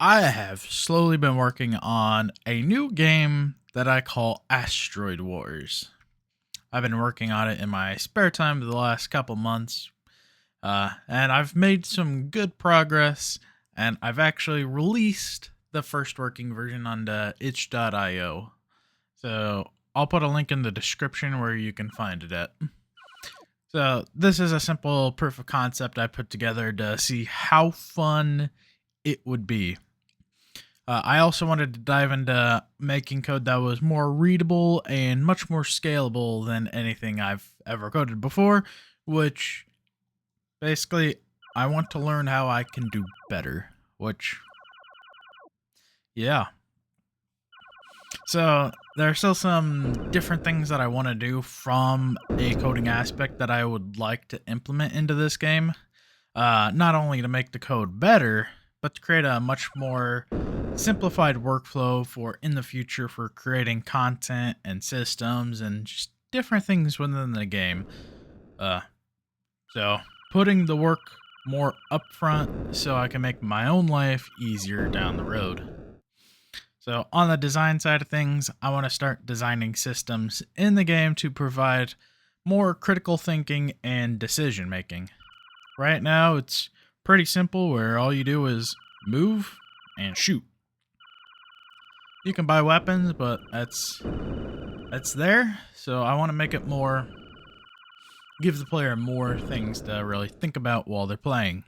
I have slowly been working on a new game that I call Asteroid Wars. I've been working on it in my spare time the last couple months, and I've made some good progress, and I've actually released the first working version on the itch.io. So I'll put a link in the description where you can find it at. So this is a simple proof of concept I put together to see how fun it would be. I also wanted to dive into making code that was more readable and much more scalable than anything I've ever coded before, which basically I want to learn how I can do better, which, yeah. So there are still some different things that I want to do from a coding aspect that I would like to implement into this game. Not only to make the code better, but to create a much more simplified workflow for in the future for creating content and systems and just different things within the game. So putting the work more upfront so I can make my own life easier down the road. So on the design side of things, I want to start designing systems in the game to provide more critical thinking and decision making. Right now, it's pretty simple where all you do is move and shoot. You can buy weapons, but that's there. So I want to make it more, give the player more things to really think about while they're playing.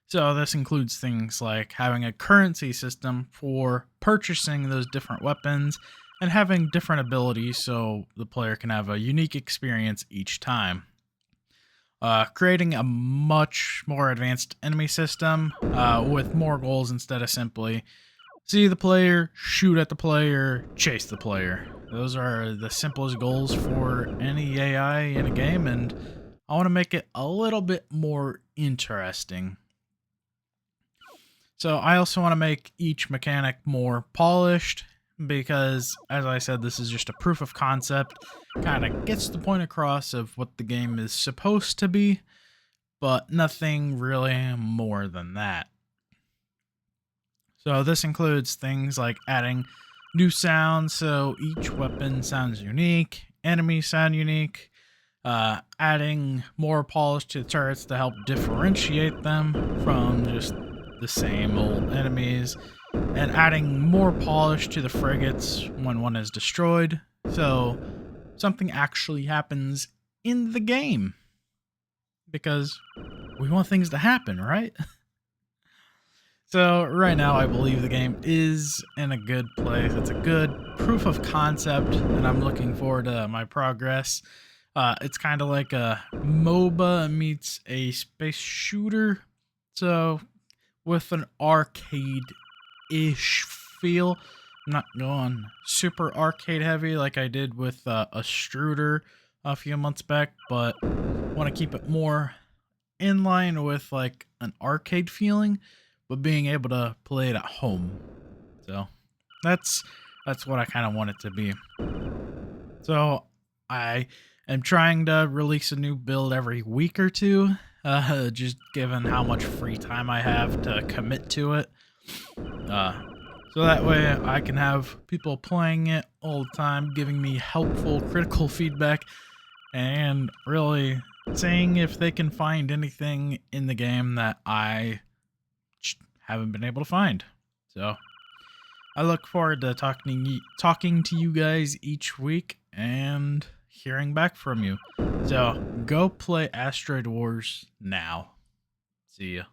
So this includes things like having a currency system for purchasing those different weapons and having different abilities so the player can have a unique experience each time. Creating a much more advanced enemy system with more goals instead of simply see the player, shoot at the player, chase the player. Those are the simplest goals for any AI in a game, and I want to make it a little bit more interesting. So I also want to make each mechanic more polished because, as I said, this is just a proof of concept. Kind of gets the point across of what the game is supposed to be, but nothing really more than that. So this includes things like adding new sounds so each weapon sounds unique, enemies sound unique, adding more polish to the turrets to help differentiate them from just the same old enemies, and adding more polish to the frigates when one is destroyed, so something actually happens in the game. Because we want things to happen, right? So right now I believe the game is in a good place. It's a good proof of concept, and I'm looking forward to my progress. It's kind of like a MOBA meets a space shooter. So with an arcade-ish feel. I'm not going super arcade heavy like I did with Asteroid a few months back, but want to keep it more in line with like an arcade feeling, but being able to play it at home. So that's what I kind of want it to be. So I am trying to release a new build every week or two, just given how much free time I have to commit to it. So that way I can have people playing it all the time, giving me helpful, critical feedback, and really saying if they can find anything in the game that I haven't been able to find. So I look forward to talking to you guys each week and hearing back from you. So go play Asteroid Wars now. See ya.